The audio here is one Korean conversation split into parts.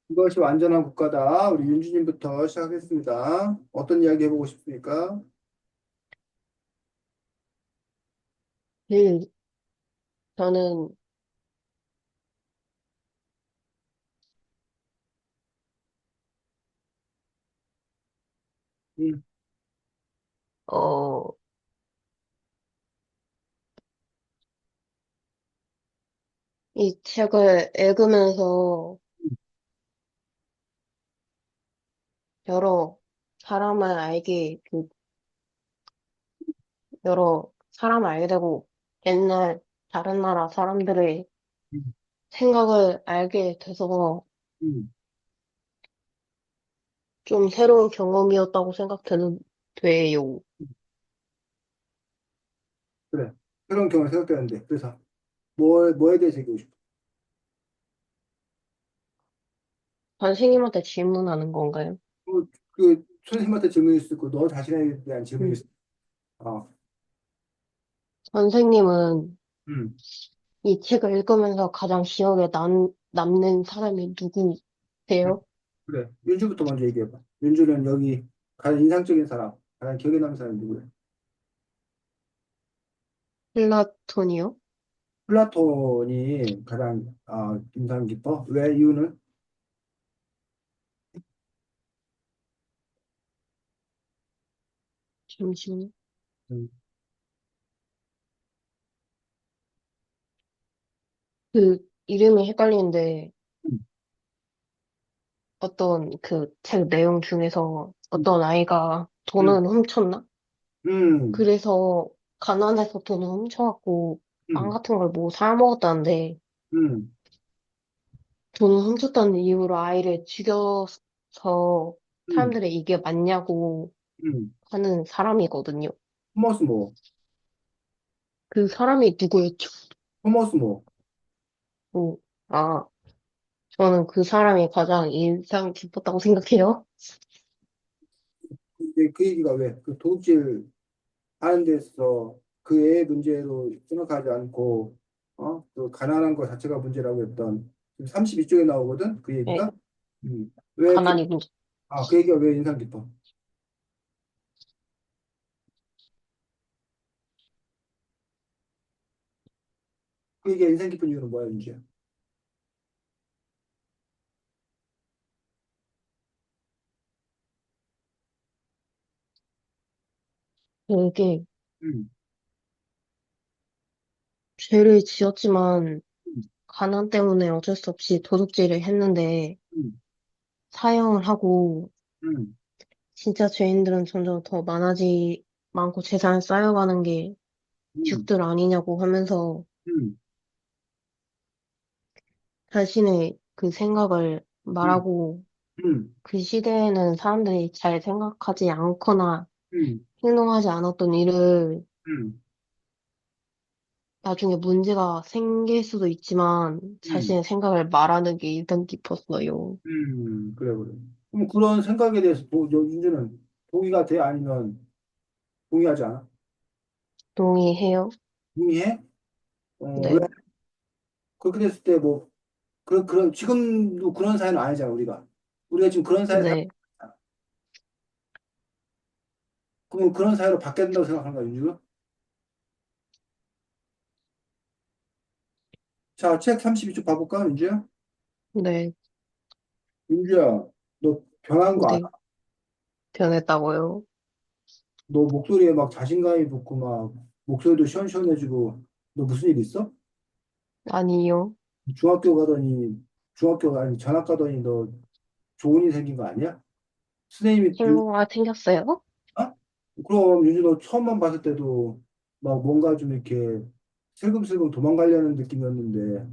이것이 완전한 국가다. 우리 윤주님부터 시작하겠습니다. 어떤 이야기 해보고 싶습니까? 음, 저는, 음, 어, 이 책을 읽으면서 여러 사람을 알게, 여러 사람을 알게 되고, 옛날 다른 나라 사람들의 음, 생각을 알게 돼서 음. 좀 새로운 경험이었다고 생각되는, 돼요. 그래. 새로운 경험이 생각되는데. 그래서 뭐에 대해서 얘기하고 싶어? 선생님한테 질문하는 건가요? 선생님한테 질문일 수도 있고, 너 자신에 대한 질문일 음, 수도 있고. 선생님은 음, 이 책을 읽으면서 가장 기억에 남는 사람이 음. 누구세요? 그래. 윤주부터 먼저 얘기해봐. 윤주는 여기 가장 인상적인 사람, 가장 기억에 남는 사람이 누구야? 플라톤이요? 플라톤이 가장 인상 깊어? 왜? 이유는? 잠시만요. 음, 이름이 헷갈리는데, 음, 어떤 그 책 내용 중에서 음, 어떤 아이가 음, 돈을 훔쳤나? 음, 그래서 가난해서 돈을 훔쳐갖고 빵 음, 같은 걸 뭐 사 먹었다는데, 음, 돈을 훔쳤다는 이유로 아이를 죽여서 음. 사람들이 이게 맞냐고 음. 하는 사람이거든요. 토머스 모, 그 사람이 누구였죠? 토머스 모. 뭐, 아, 저는 그 사람이 가장 인상 깊었다고 생각해요. 근데 그 얘기가 왜? 그 도둑질 하는 데서 그 애의 문제로 생각하지 않고, 또 가난한 것 자체가 문제라고 했던, 지금 32쪽에 나오거든? 그 네, 얘기가? 왜 그, 가난이 문제. 그 얘기가 왜 인상 깊어? 그 얘기가 인상 깊은 이유는 뭐야, 윤지야? 되게 음, 죄를 지었지만 음, 가난 때문에 어쩔 수 없이 도둑질을 했는데 음, 사형을 하고 음, 진짜 죄인들은 점점 더 많고 재산 쌓여가는 게 음, 죽들 아니냐고 하면서 음, 자신의 그 생각을 음, 말하고 음, 그 시대에는 사람들이 잘 생각하지 않거나 음, 행동하지 않았던 일을 음, 나중에 문제가 생길 수도 있지만 음, 자신의 생각을 말하는 게 인상 깊었어요. 그래, 그래. 그럼 그런 생각에 대해서 윤주는 동의가 돼? 아니면 동의하지 않아? 동의해요? 동의해? 왜? 네. 그렇게 됐을 때 뭐, 지금도 그런 사회는 아니잖아, 우리가. 우리가 지금 그런 사회 살고 네. 있잖아. 그럼 그런 사회로 바뀌어야 된다고 생각하는 거야, 윤주가? 자, 책 32쪽 봐볼까, 윤주야? 네. 윤주야, 너 변한 거 알아? 네. 변했다고요? 너 목소리에 막 자신감이 붙고, 막, 목소리도 시원시원해지고, 너 무슨 일 있어? 아니요. 중학교 가더니, 아니, 전학 가더니 너 좋은 일 생긴 거 아니야? 선생님이, 친구가 생겼어요? 어? 그럼 윤주 너 처음만 봤을 때도 막 뭔가 좀 이렇게 슬금슬금 도망가려는 느낌이었는데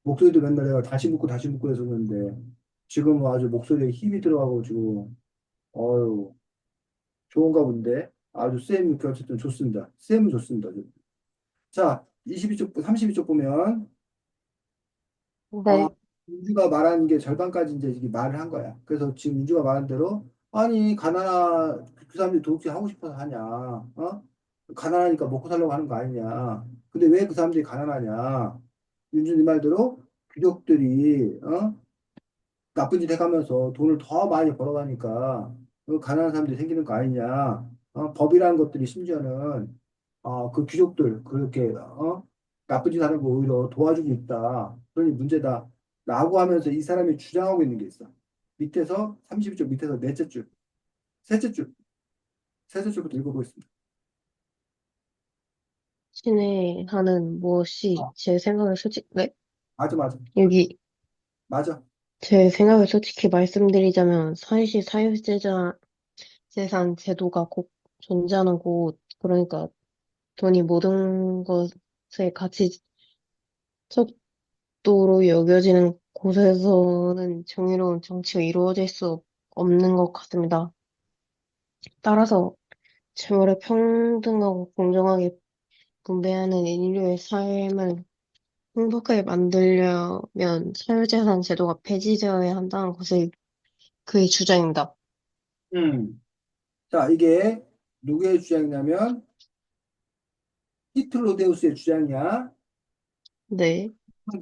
목소리도 맨날 내가 다시 묻고 했었는데 지금은 아주 목소리에 힘이 들어가가지고 어유 좋은가 본데 아주 쌤이 그 어쨌든 좋습니다. 쌤은 좋습니다. 자 22쪽 32쪽 보면 아, 네. 윤주가 말한 게 절반까지 이제 이게 말을 한 거야. 그래서 지금 윤주가 말한 대로 아니 가난하 그 사람들이 도둑질 하고 싶어서 하냐? 가난하니까 먹고 살려고 하는 거 아니냐? 근데 왜 그 사람들이 가난하냐? 윤주 네 말대로 귀족들이 나쁜 짓 해가면서 돈을 더 많이 벌어가니까 가난한 사람들이 생기는 거 아니냐. 법이라는 것들이 심지어는 그 귀족들 그렇게 나쁜 짓 하는 거 오히려 도와주고 있다. 그러니 문제다. 라고 하면서 이 사람이 주장하고 있는 게 있어. 밑에서 32쪽 밑에서 넷째 줄, 셋째 줄, 셋째 줄부터 읽어보겠습니다. 신의 하는 무엇이 어, 제 생각을 솔직히, 네? 맞아, 맞아, 여기 맞아. 제 생각을 솔직히 말씀드리자면 사회시 사유재산 재산 제도가 곧 존재하는 곳, 그러니까 돈이 모든 것의 가치 척도로 여겨지는 곳에서는 정의로운 정치가 이루어질 수 없는 것 같습니다. 따라서 재물을 평등하고 공정하게 분배하는 인류의 삶을 행복하게 만들려면 사유재산 제도가 폐지되어야 한다는 것이 그의 주장입니다. 자, 이게 누구의 주장이냐면 히틀로데우스의 주장이야. 네.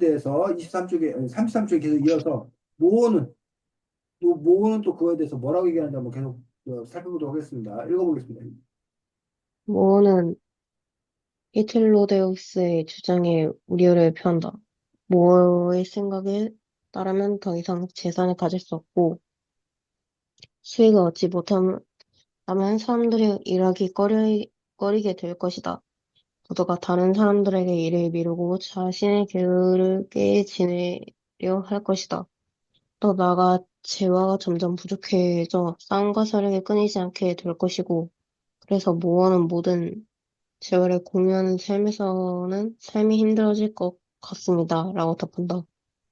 대해서 23쪽에, 33쪽에 계속 이어서 모어는, 또 모어는 또 그거에 대해서 뭐라고 얘기하는지 한번 계속 살펴보도록 하겠습니다. 읽어보겠습니다. 모어는 히틀로데우스의 주장에 우려를 표한다. 모어의 생각에 따르면 더 이상 재산을 가질 수 없고 수익을 얻지 못하면 사람들이 일하기 꺼리게 될 것이다. 모두가 다른 사람들에게 일을 미루고 자신의 게으르게 지내려 할 것이다. 또 나아가 재화가 점점 부족해져 싸움과 사력이 끊이지 않게 될 것이고 그래서 모어는 모든 재화를 공유하는 삶에서는 삶이 힘들어질 것 같습니다. 라고 답한다.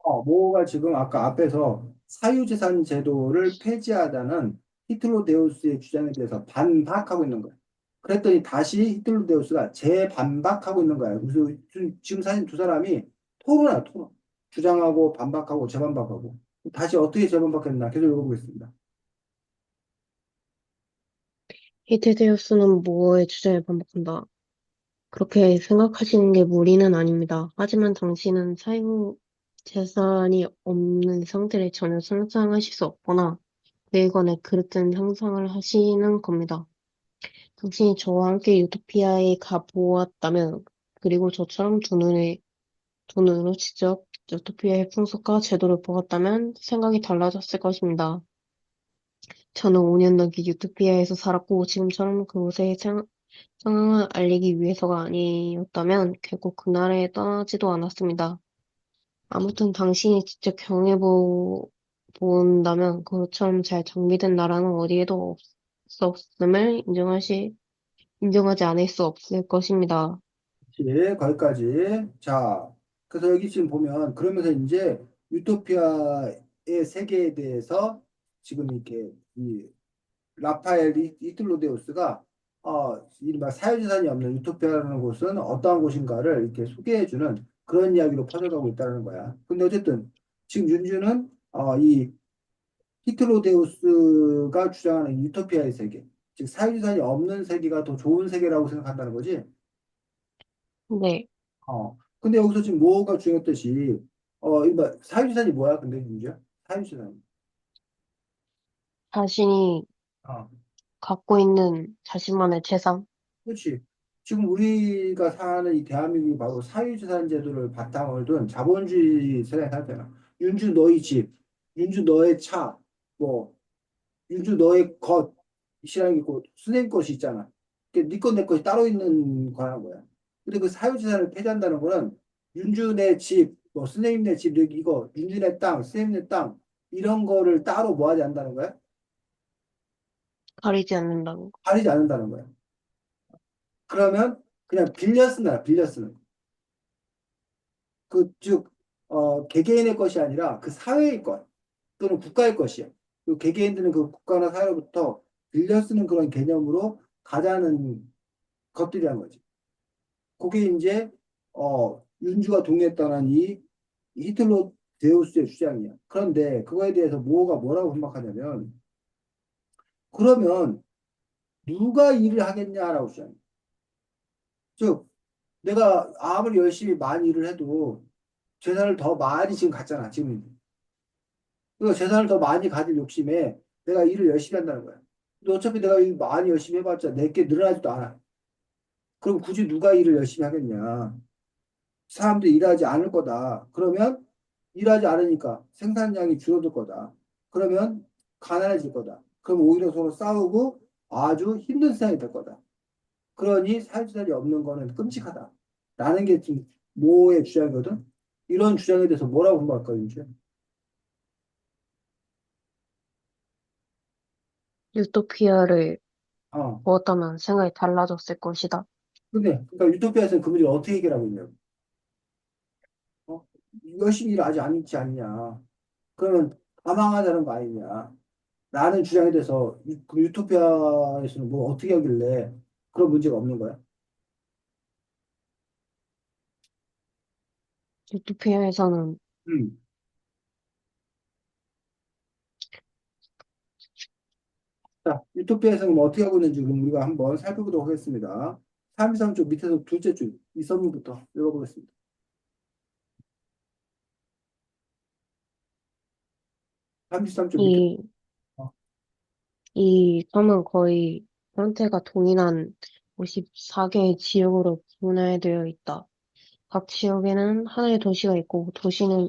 모어가 지금 아까 앞에서 사유재산 제도를 폐지하자는 히틀로데우스의 주장에 대해서 반박하고 있는 거야. 그랬더니 다시 히틀로데우스가 재반박하고 있는 거야. 그래서 지금 사실 두 사람이 토론이야, 토론. 주장하고 반박하고 재반박하고. 다시 어떻게 재반박했나 계속 읽어보겠습니다. 히테데우스는 모어의 주장에 반박한다. 그렇게 생각하시는 게 무리는 아닙니다. 하지만 당신은 사유 재산이 없는 상태를 전혀 상상하실 수 없거나 그에 관해 그릇된 상상을 하시는 겁니다. 당신이 저와 함께 유토피아에 가보았다면, 그리고 저처럼 두 눈으로 직접 유토피아의 풍속과 제도를 보았다면 생각이 달라졌을 것입니다. 저는 5년 넘게 유토피아에서 살았고, 지금처럼 그곳의 상황을 알리기 위해서가 아니었다면 결국 그날에 떠나지도 않았습니다. 아무튼 당신이 직접 본다면 그것처럼 잘 정비된 나라는 어디에도 없음을 인정하지 않을 수 없을 것입니다. 예, 거기까지. 자, 그래서 여기 지금 보면 그러면서 이제 유토피아의 세계에 대해서 지금 이렇게 이 라파엘 이틀로데우스가 이른바 사유재산이 없는 유토피아라는 곳은 어떠한 곳인가를 이렇게 소개해주는 그런 이야기로 퍼져가고 있다는 거야. 근데 어쨌든 지금 윤주는 이 히틀로데우스가 주장하는 유토피아의 세계, 즉 사유재산이 없는 세계가 더 좋은 세계라고 생각한다는 거지. 네, 근데 여기서 지금 뭐가 중요했듯이, 이른바 사유재산이 뭐야? 근데 문제야? 사유재산. 자신이 어, 갖고 있는 자신만의 재산, 그렇지. 지금 우리가 사는 이 대한민국이 바로 사유재산 제도를 바탕을 둔 자본주의 세상에 살잖아. 윤주 너의 집, 윤주 너의 차, 뭐, 윤주 너의 것, 이라는 게 있고, 선생님 것이 있잖아. 네 것, 내 것이 따로 있는 거란 거야. 근데 그 사유재산을 폐지한다는 거는 윤주 내 집, 뭐, 선생님 내 집, 이거, 윤주 내 땅, 선생님 내 땅, 이런 거를 따로 뭐 하지 않는다는 거야? 가리지 않는다는 거. 가리지 않는다는 거야. 그러면 그냥 빌려 쓴다, 빌려 쓰는. 즉, 개개인의 것이 아니라 그 사회의 것 또는 국가의 것이야. 그 개개인들은 그 국가나 사회로부터 빌려 쓰는 그런 개념으로 가자는 것들이란 거지. 그게 이제 윤주가 동의했다는 이 히틀러 데우스의 주장이야. 그런데 그거에 대해서 모어가 뭐라고 반박하냐면 그러면 누가 일을 하겠냐라고 주장해. 즉 내가 아무리 열심히 많이 일을 해도 재산을 더 많이 지금 갖잖아. 지금 그러니까 재산을 더 많이 가질 욕심에 내가 일을 열심히 한다는 거야. 근데 어차피 내가 일 많이 열심히 해봤자 내게 늘어나지도 않아. 그럼 굳이 누가 일을 열심히 하겠냐? 사람들이 일하지 않을 거다. 그러면 일하지 않으니까 생산량이 줄어들 거다. 그러면 가난해질 거다. 그럼 오히려 서로 싸우고 아주 힘든 세상이 될 거다. 그러니 사회주의이 없는 거는 끔찍하다. 라는 게 지금 모의 주장이거든. 이런 주장에 대해서 뭐라고 반박할까, 요즘? 유토피아를 어. 보았다면 생각이 달라졌을 것이다. 근데, 그러니까 유토피아에서는 그 문제를 어떻게 해결하고 있냐고. 어? 열심히 일하지 않지 않냐. 그러면 다 망하자는 거 아니냐. 라는 주장에 대해서 그 유토피아에서는 뭐 어떻게 하길래 그런 문제가 없는 거야? 유토피아에서는 음. 자, 유토피아에서는 뭐 어떻게 하고 있는지 그럼 우리가 한번 살펴보도록 하겠습니다. 33쪽 밑에서 둘째 줄, 이 선문부터 읽어보겠습니다. 33쪽 밑에, 이, 어, 이 섬은 거의 형태가 동일한 54개의 지역으로 분할되어 있다. 각 지역에는 하나의 도시가 있고 도시는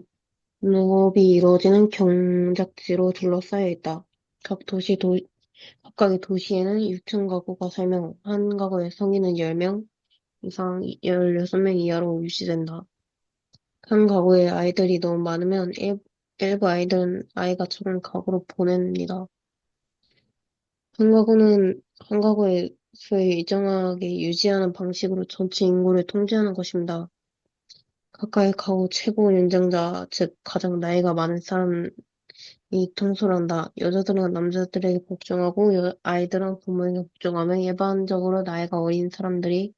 농업이 이루어지는 경작지로 둘러싸여 있다. 각각의 도시에는 6천 가구가 살며 한 가구의 성인은 10명 이상 16명 이하로 유지된다. 한 가구에 아이들이 너무 많으면 일부 아이들은 아이가 적은 가구로 보냅니다. 한 가구의 수를 일정하게 유지하는 방식으로 전체 인구를 통제하는 것입니다. 각각의 가구 최고 연장자, 즉 가장 나이가 많은 사람이 통솔한다. 여자들은 남자들에게 복종하고 아이들은 부모에게 복종하며 일반적으로 나이가 어린 사람들이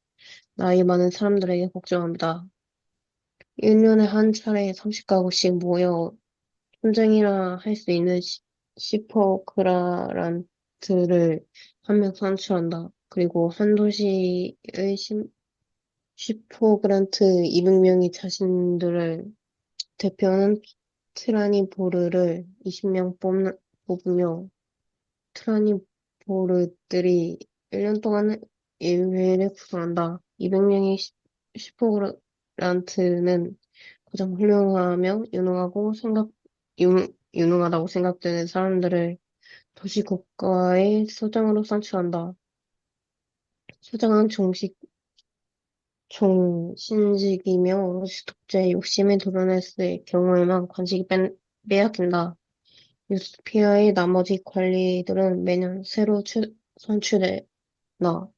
나이 많은 사람들에게 복종합니다. 1년에 한 차례 30가구씩 모여 혼쟁이라 할 수 있는 시퍼그라란트를 한 명 선출한다. 그리고 한 도시의 시퍼그란트 200명이 자신들을 대표하는 트라니보르를 20명 뽑으며 트라니보르들이 1년 동안 1회를 구성한다. 200명의 슈퍼그란트는 가장 훌륭하며 유능하다고 생각되는 사람들을 도시 국가의 수장으로 선출한다. 수장은 종신직이며 오롯이 독재의 욕심에 드러냈을 경우에만 관직이 빼앗긴다. 유스피아의 나머지 관리들은 매년 새로 선출돼 나.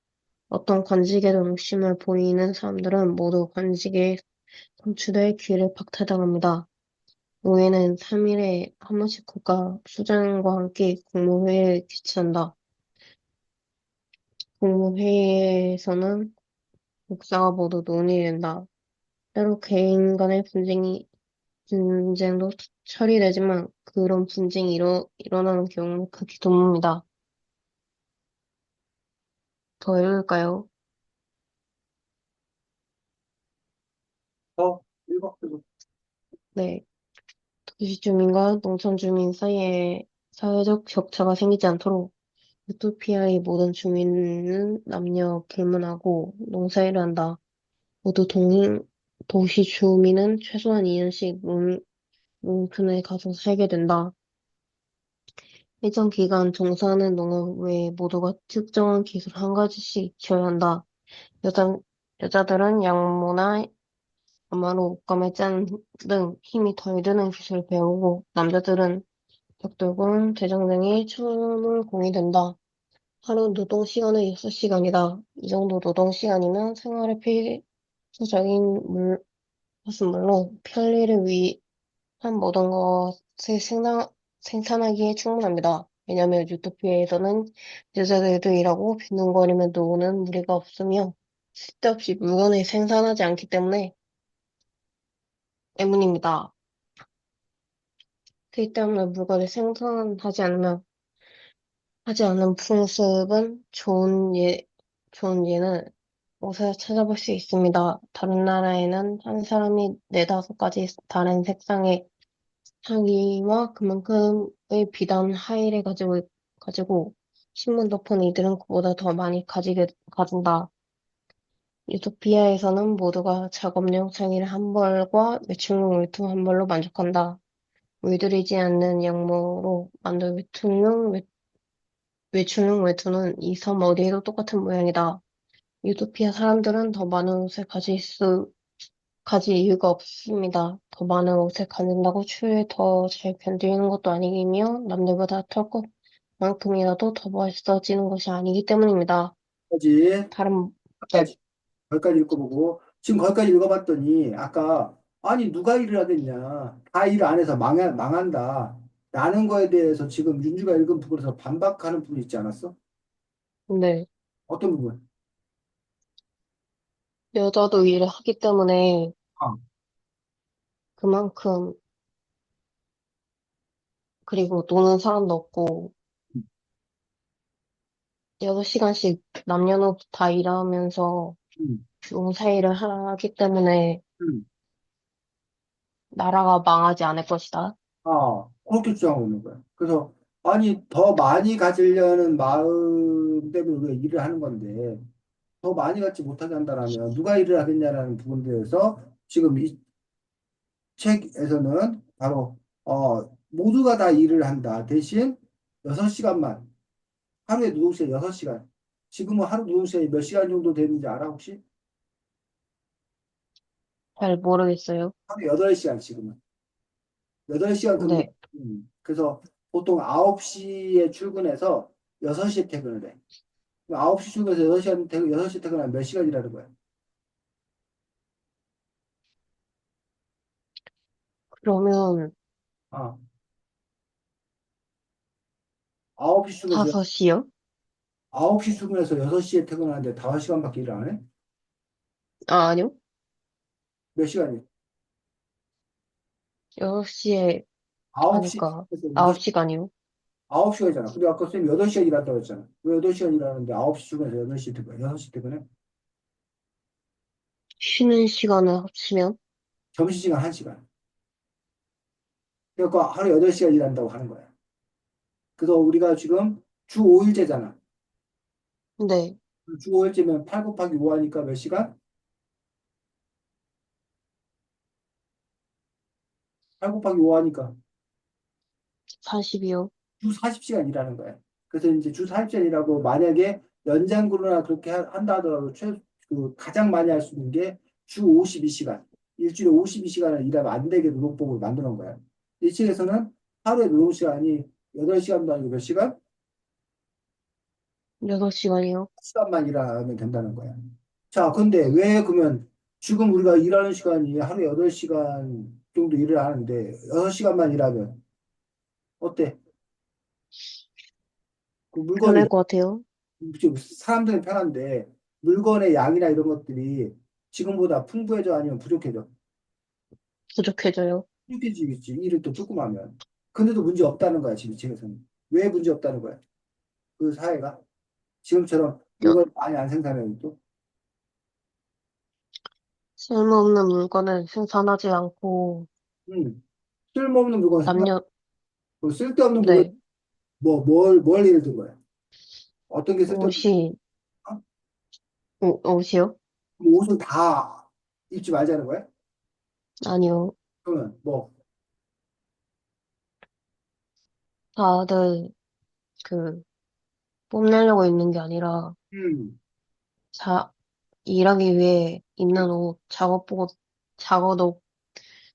어떤 관직에도 욕심을 보이는 사람들은 모두 관직에 선출될 기회를 박탈당합니다. 노예는 3일에 한 번씩 국가 수장과 함께 국무회의를 개최한다. 국무회의에서는 국사가 모두 논의된다. 때로 개인 간의 분쟁도 처리되지만 그런 분쟁이 일어나는 경우는 극히 드뭅니다. 더 읽을까요? 더 읽어. 그리고 네. 도시 주민과 농촌 주민 사이에 사회적 격차가 생기지 않도록 유토피아의 모든 주민은 남녀 불문하고 농사일을 한다. 모두 도시 주민은 최소한 2년씩 농촌에 가서 살게 된다. 일정 기간 종사하는 농업 외에 모두가 특정한 기술 한 가지씩 익혀야 한다. 여자, 여자들은 양모나 아마로 옷감을 짜는 등 힘이 덜 드는 기술을 배우고 남자들은 벽돌공, 대장 등이 춤을 공이 된다. 하루 노동 시간은 6시간이다. 이 정도 노동 시간이면 생활의 필수적인 것은 물론 편리를 위한 모든 것을 생산하기에 충분합니다. 왜냐하면 유토피아에서는 여자들도 일하고 빈둥거리며 노는 무리가 없으며 쓸데없이 물건을 생산하지 않기 때문입니다. 쓸데없는 물건을 하지 않는 풍습은 좋은 예는 옷에 찾아볼 수 있습니다. 다른 나라에는 한 사람이 네다섯 가지 다른 색상의 자기와 그만큼의 비단 하의를 가지고 신분 높은 이들은 그보다 더 많이 가진다. 유토피아에서는 모두가 작업용 창의를 한 벌과 외출용 외투 한 벌로 만족한다. 물들이지 않는 양모로 만든 외출용 외투는 이 섬 어디에도 똑같은 모양이다. 유토피아 사람들은 더 많은 옷을 가질 이유가 없습니다. 더 많은 옷을 갖는다고 추위에 더 잘 견디는 것도 아니며 남들보다 털 것만큼이라도 더 멋있어지는 것이 아니기 때문입니다. 까지, 다른, 네, 까지, 거기까지 읽어보고, 지금 거기까지 읽어봤더니, 아까, 아니, 누가 일을 하겠냐. 다 일 안 해서 망한다. 라는 거에 대해서 지금 윤주가 읽은 부분에서 반박하는 부분이 있지 않았어? 네. 어떤 부분? 여자도 일을 하기 때문에 아, 그만큼, 그리고 노는 사람도 없고, 6시간씩 남녀노소 다 일하면서 음, 농사일을 하기 때문에 음. 나라가 망하지 않을 것이다. 그렇게 주장하고 있는 거야. 그래서, 아니, 더 많이 가지려는 마음 때문에 우리가 일을 하는 건데, 더 많이 갖지 못하게 한다라면 누가 일을 하겠냐라는 부분에 대해서 지금 이 책에서는 바로, 모두가 다 일을 한다. 대신 6시간만, 하루에 노동시간 6시간. 지금은 하루 노동시간이 몇 시간 정도 되는지 알아, 혹시? 잘 모르겠어요. 하루 8시간 지금은. 8시간 근무. 네, 그래서 보통 9시에 출근해서 6시에 퇴근을 해. 9시 출근해서 6시간 퇴근, 6시 퇴근하면 몇 시간 일하는 거야? 그러면 아, 9시 출근해서 5시요? 9시 출근해서 6시에 퇴근하는데 5시간밖에 일을 안 해? 아, 아니요. 몇 시간이야? 6시에 9시 하니까 출근해서 6시, 9시간이요. 9시간이잖아. 근데 아까 선생님 8시간 일한다고 했잖아. 왜 8시간 일하는데 9시 출근해서 8시 퇴근, 6시 퇴근해? 쉬는 시간을 합치면, 점심시간 1시간. 그러니까 하루 8시간 일한다고 하는 거야. 그래서 우리가 지금 주 5일제잖아. 네, 주 5일제면 8 곱하기 5 하니까 몇 시간? 8 곱하기 5 하니까 40이요. 주 40시간 일하는 거야. 그래서 이제 주 40시간 일하고 만약에 연장근로나 그렇게 한다 하더라도 가장 많이 할 수 있는 게 주 52시간. 일주일에 52시간을 일하면 안 되게 노동법을 만들어 놓은 거야. 이 책에서는 하루에 노동시간이 8시간도 아니고 몇 시간? 6시간이요. 시간만 일하면 된다는 거야. 자, 근데 왜 그러면 지금 우리가 일하는 시간이 하루에 8시간 정도 일을 하는데 6시간만 일하면 어때? 그 물건이 편할 것 같아요. 지금 사람들은 편한데 물건의 양이나 이런 것들이 지금보다 풍부해져 아니면 부족해져? 부족해져요. 부족해지겠지. 일을 또 조금 하면. 근데도 문제 없다는 거야, 지금 책에서는. 왜 문제 없다는 거야? 그 사회가 지금처럼 여- 물건을 많이 안 생산해도 또 쓸모없는 물건을 생산하지 않고, 쓸모없는 물건 생산, 남녀, 그 쓸데없는 물건 네, 뭘 예를 든 거야? 어떤 게 쓸데없는 옷이, 거야? 옷이요? 그럼 옷을 다 입지 말자는 거야? 아니요. 그러면 뭐, 다들, 그, 뽐내려고 입는 게 아니라, 음, 자, 일하기 위해 입는 옷, 작업복,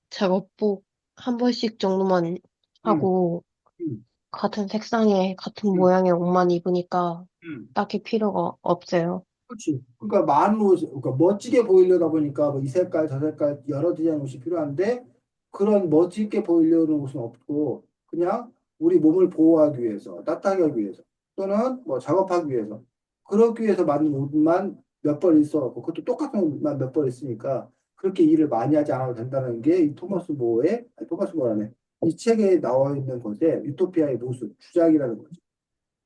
작업복 한 벌씩 정도만 음, 하고, 음, 같은 색상의, 같은 음, 모양의 옷만 입으니까 음. 딱히 필요가 없어요. 그렇지. 그러니까 많은 옷, 그러니까 멋지게 보이려다 보니까 뭐 이 색깔, 저 색깔 여러 디자인 옷이 필요한데 그런 멋지게 보이려는 옷은 없고 그냥 우리 몸을 보호하기 위해서, 따뜻하게 하기 위해서 또는 뭐 작업하기 위해서 그러기 위해서 만든 옷만 몇 벌 있어갖고 그것도 똑같은 옷만 몇 벌 있으니까 그렇게 일을 많이 하지 않아도 된다는 게 이 토마스 모라네. 이 책에 나와 있는 것의 유토피아의 모습, 주장이라는 거죠.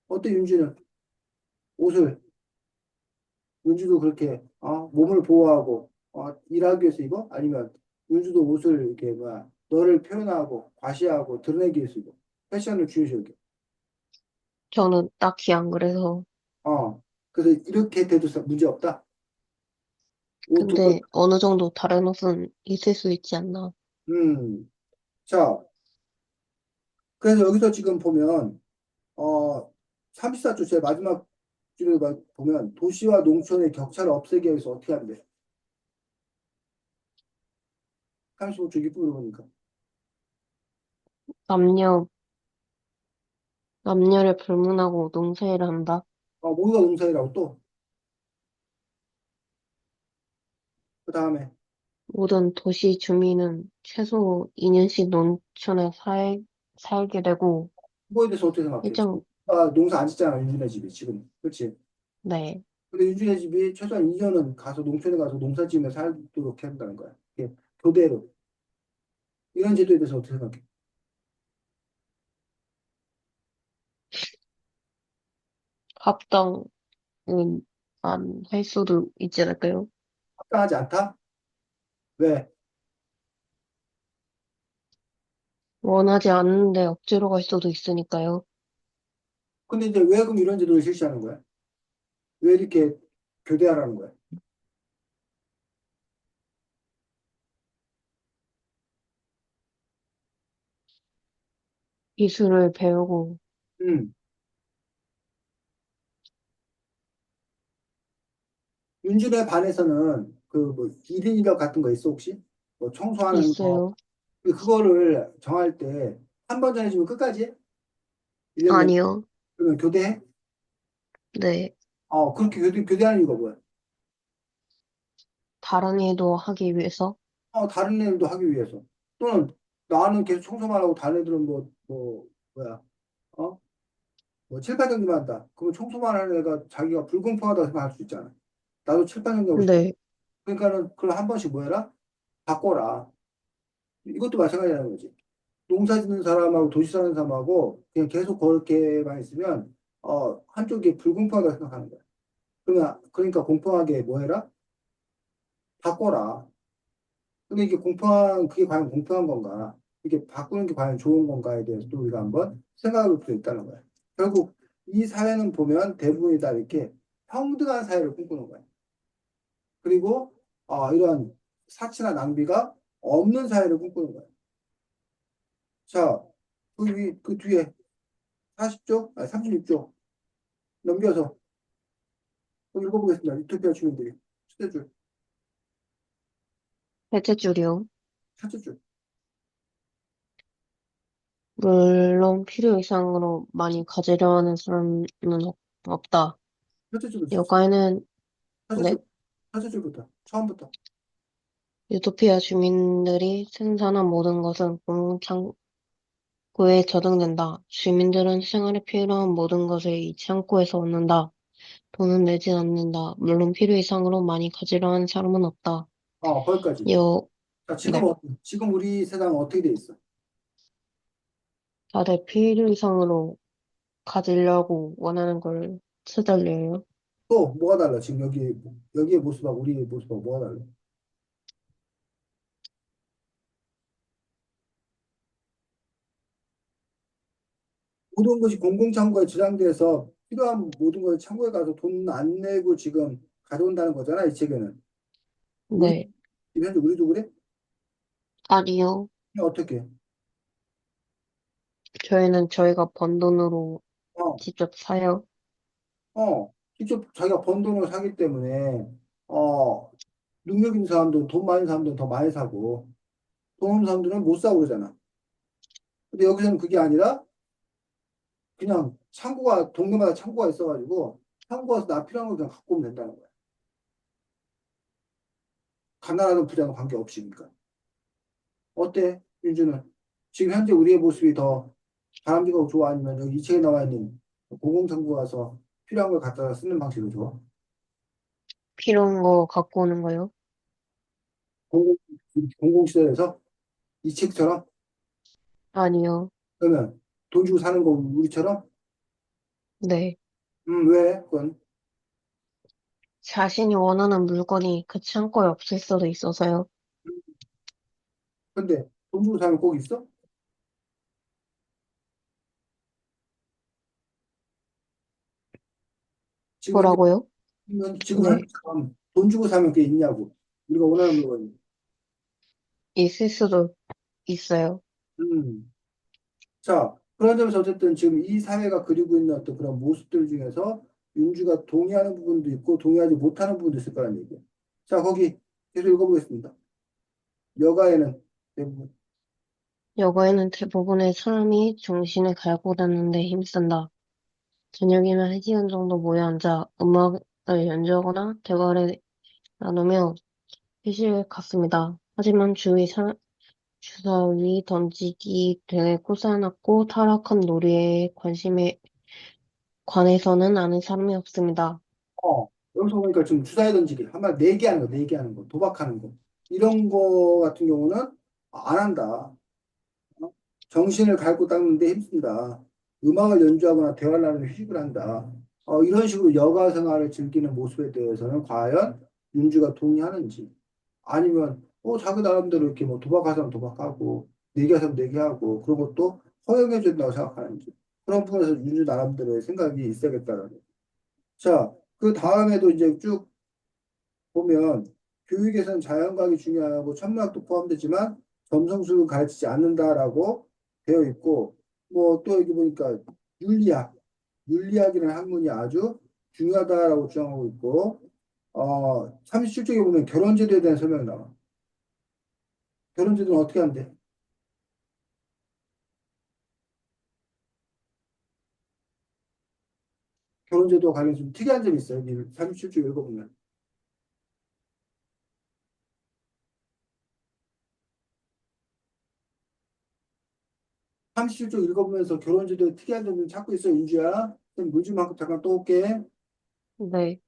어때, 윤지는 옷을 윤주도 그렇게 몸을 보호하고 일하기 위해서 이거 아니면 윤주도 옷을 이렇게 뭐야 너를 표현하고 과시하고 드러내기 위해서 이거. 패션을 중요시하게. 저는 딱히 안 그래서. 그래서 이렇게 돼도 문제 없다. 옷 두 번, 근데 어느 정도 다른 옷은 있을 수 있지 않나. 음. 자, 그래서 여기서 지금 보면, 어, 34조 제 마지막 줄에 보면 도시와 농촌의 격차를 없애기 위해서 어떻게 하면 돼? 35조 이쁘게 보니까. 남녀, 남녀를 불문하고 농사일을 한다. 모두가 농사일하고 또, 그 다음에, 모든 도시 주민은 최소 2년씩 농촌에 살게 되고, 그거에 대해서 어떻게 생각해? 지금 일정, 농사 안 짓잖아, 윤준의 집이 지금. 그렇지? 네, 근데 윤준의 집이 최소한 2년은 가서 농촌에 가서 농사 지으며 살도록 해야 한다는 거야. 이게 교대로. 이런 제도에 대해서 어떻게 생각해? 합당은 안 할 수도 있지 않을까요? 합당하지 않다? 왜? 원하지 않는데 억지로 갈 수도 있으니까요. 근데 이제 왜 그럼 이런 제도를 실시하는 거야? 왜 이렇게 교대하라는 거야? 기술을 배우고 음. 윤준에 반해서는 그 뭐 1인 1역 같은 거 있어 혹시? 뭐 청소하는 거 있어요. 그거를 정할 때 한 번 정해주면 끝까지 해? 1년 내내 아니요. 그러면 교대해? 네. 그렇게 교대하는 이유가 뭐야? 다른 일도 하기 위해서. 다른 애들도 하기 위해서 또는 나는 계속 청소만 하고 다른 애들은 뭐야 어? 뭐 칠판 정리만 한다. 그러면 청소만 하는 애가 자기가 불공평하다고 생각할 수 있잖아. 나도 칠판 정리하고 싶어. 네. 그러니까는 그걸 한 번씩 뭐 해라? 바꿔라. 이것도 마찬가지라는 거지. 농사 짓는 사람하고 도시 사는 사람하고 그냥 계속 그렇게만 있으면 한쪽이 불공평하다고 생각하는 거야. 그러니까 공평하게 뭐 해라? 바꿔라. 근데 이게 그게 과연 공평한 건가? 이게 바꾸는 게 과연 좋은 건가에 대해서 또 우리가 한번 생각해 볼 필요 있다는 거야. 결국 이 사회는 보면 대부분이 다 이렇게 평등한 사회를 꿈꾸는 거야. 그리고 이런 사치나 낭비가 없는 사회를 꿈꾸는 거야. 자, 그 뒤에 40조, 아니 36조 넘겨서 또 읽어보겠습니다. 유토피아 주민들이. 첫째 줄, 셋째 줄이요. 첫째 줄, 물론 필요 이상으로 많이 가지려 하는 사람은 없다. 첫째 줄부터 쳤어. 여가에는, 첫째 네, 줄, 첫째 줄부터, 처음부터. 유토피아 주민들이 생산한 모든 것은 공창고에 저장된다. 주민들은 생활에 필요한 모든 것을 이 창고에서 얻는다. 돈은 내지 않는다. 물론 필요 이상으로 많이 가지려 하는 사람은 없다. 거기까지. 여, 자, 지금, 네, 지금 우리 세상은 어떻게 돼 있어? 다들 필요 이상으로 가지려고 원하는 걸 찾으려요. 또 뭐가 달라? 지금 여기의 모습하고 우리의 모습하고 뭐가 달라? 모든 것이 공공창고에 저장돼서 필요한 모든 걸 창고에 가서 돈 안 내고 지금 가져온다는 거잖아, 이 책에는. 우리, 네, 지금 현재 우리도 그래? 아니요. 어떻게? 저희는 저희가 번 돈으로 어, 직접 사요. 직접 자기가 번 돈으로 사기 때문에, 어, 능력 있는 사람들은 돈 많은 사람들은 더 많이 사고, 돈 없는 사람들은 못 사고 그러잖아. 근데 여기서는 그게 아니라 그냥 동네마다 창고가 있어가지고, 창고 가서 나 필요한 거 그냥 갖고 오면 된다는 거야. 가난하든 부자든 관계없이, 그러니까. 어때, 윤주는? 지금 현재 우리의 모습이 더 바람직하고 좋아? 아니면 여기 이 책에 나와 있는 공공창고 가서 필요한 걸 갖다가 쓰는 방식이 좋아? 필요한 거 갖고 오는 거요? 공공, 공공시설에서 이 책처럼? 아니요. 그러면 돈 주고 사는 거 우리처럼? 네. 왜? 그건. 자신이 원하는 물건이 그 창고에 없을 수도 있어서요. 근데 돈 주고 사면 꼭 있어? 지금 현재, 뭐라고요? 지금 네, 현재처럼 돈 주고 사면 그게 있냐고. 우리가 원하는 물건이. 있을 수도 있어요. 음. 자, 그런 점에서 어쨌든 지금 이 사회가 그리고 있는 어떤 그런 모습들 중에서 윤주가 동의하는 부분도 있고 동의하지 못하는 부분도 있을 거라는 얘기예요. 자, 거기 계속 읽어보겠습니다. 여가에는 대부분, 여고에는 대부분의 사람이 정신을 갈고 닫는데 힘쓴다. 저녁이면 1시간 정도 모여 앉아 음악을 연주하거나 대화를 나누며 휴식을 갖습니다. 하지만 주사위 던지기 등에 고사해놨고 타락한 놀이에 관심에 관해서는 아는 사람이 없습니다. 여기서 보니까 지금 주사위 던지기, 한마디 내기하는 거, 내기하는 거, 도박하는 거. 이런 거 같은 경우는 안 한다. 어? 정신을 갈고 닦는데 힘쓴다. 음악을 연주하거나 대화를 나누며 휴식을 한다. 이런 식으로 여가 생활을 즐기는 모습에 대해서는 과연 윤주가 동의하는지 아니면 자기 나름대로 이렇게 뭐 도박할 사람 도박하고 내기할 사람 내기하고 그런 것도 허용해 준다고 생각하는지 그런 부분에서 윤주 나름대로의 생각이 있어야겠다는 거예요. 자, 그 다음에도 이제 쭉 보면 교육에서는 자연과학이 중요하고 천문학도 포함되지만 점성술을 가르치지 않는다라고 되어 있고 뭐 또 여기 보니까 윤리학, 윤리학이라는 학문이 아주 중요하다라고 주장하고 있고 37쪽에 보면 결혼제도에 대한 설명이 나와. 결혼제도는 어떻게 한대? 결혼제도와 관련해서 좀 특이한 점이 있어요. 여기 37쪽 읽어보면. 37쪽 읽어보면서 결혼제도에 특이한 점 좀 찾고 있어, 윤주야. 그럼 물좀 잠깐 또 올게. 네,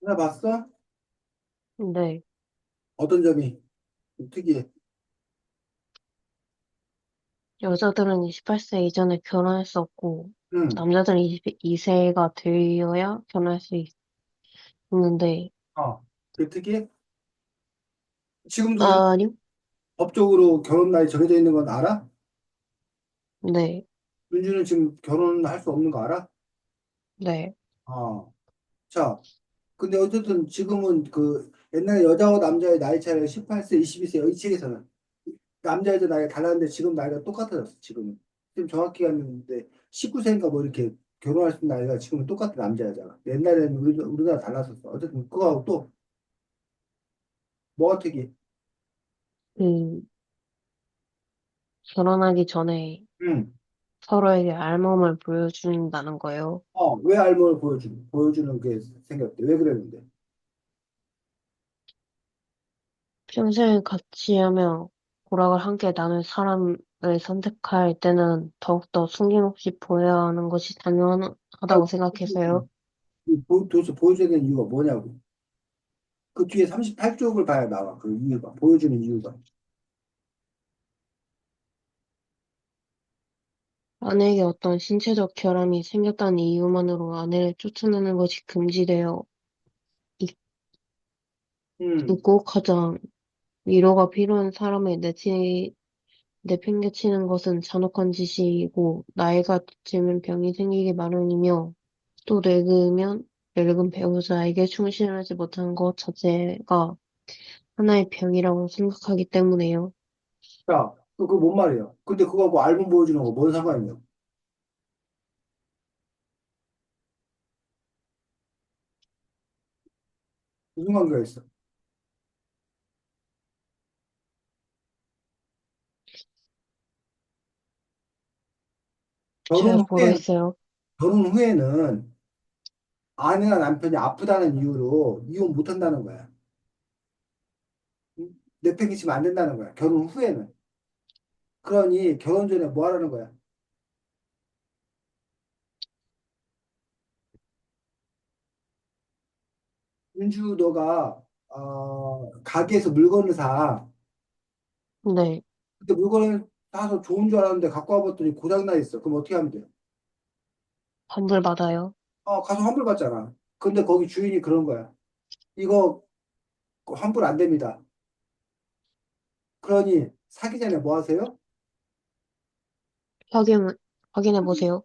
하나 봤어? 네. 어떤 점이 좀 특이해? 여자들은 28세 이전에 결혼할 수 없고, 응. 남자들은 22세가 되어야 결혼할 수 있는데, 그 특이해? 지금도 우리 아니요? 법적으로 결혼 나이 정해져 있는 건 알아? 네, 윤주는 지금 결혼할 수 없는 거 알아? 네, 어. 자, 근데 어쨌든 지금은 그 옛날에 여자와 남자의 나이 차이가 18세, 22세 이 책에서는 남자 여자 나이가 달랐는데 지금 나이가 똑같아졌어. 지금은 지금 정확히 갔는데 19세인가 뭐 이렇게 결혼할 수 있는 나이가 지금은 똑같아 남자 여자가. 옛날에는 우리나라 달랐었어. 어쨌든 그거하고 또 뭐가 특이해? 그, 결혼하기 전에 응. 서로에게 알몸을 보여준다는 거예요. 왜 알몸을 보여주는 게 생겼대? 왜 그랬는데? 평생을 같이 하며 고락을 함께 나눌 사람을 선택할 때는 더욱더 숨김없이 보여야 하는 것이 아, 당연하다고 생각해서요. 도대체 보여줘야 되는 이유가 뭐냐고. 그 뒤에 38쪽을 봐야 나와. 그 이유가. 보여주는 이유가. 아내에게 어떤 신체적 결함이 생겼다는 이유만으로 아내를 쫓아내는 것이 금지되어 음, 있고 가장 위로가 필요한 사람을 내팽개치는 것은 잔혹한 짓이고 나이가 들면 병이 생기기 마련이며 또 늙으면 늙은 배우자에게 충실하지 못한 것 자체가 하나의 병이라고 생각하기 때문에요. 자, 그거 뭔 말이에요? 근데 그거 뭐 앨범 보여주는 거 뭔 상관이에요? 무슨 관계가 있어? 잘 결혼 후에, 모르겠어요. 결혼 후에는 아내나 남편이 아프다는 이유로 이혼 못 한다는 거야. 응? 내팽개치면 안 된다는 거야. 결혼 후에는. 그러니 결혼 전에 뭐 하라는 거야? 윤주 너가 가게에서 물건을 사. 네, 근데 물건을 사서 좋은 줄 알았는데 갖고 와봤더니 고장나 있어. 그럼 어떻게 하면 돼? 환불받아요. 가서 환불 받잖아. 근데 거기 주인이 그런 거야. 이거 환불 안 됩니다. 그러니 사기 전에 뭐 하세요? 확인, 확인해 보세요.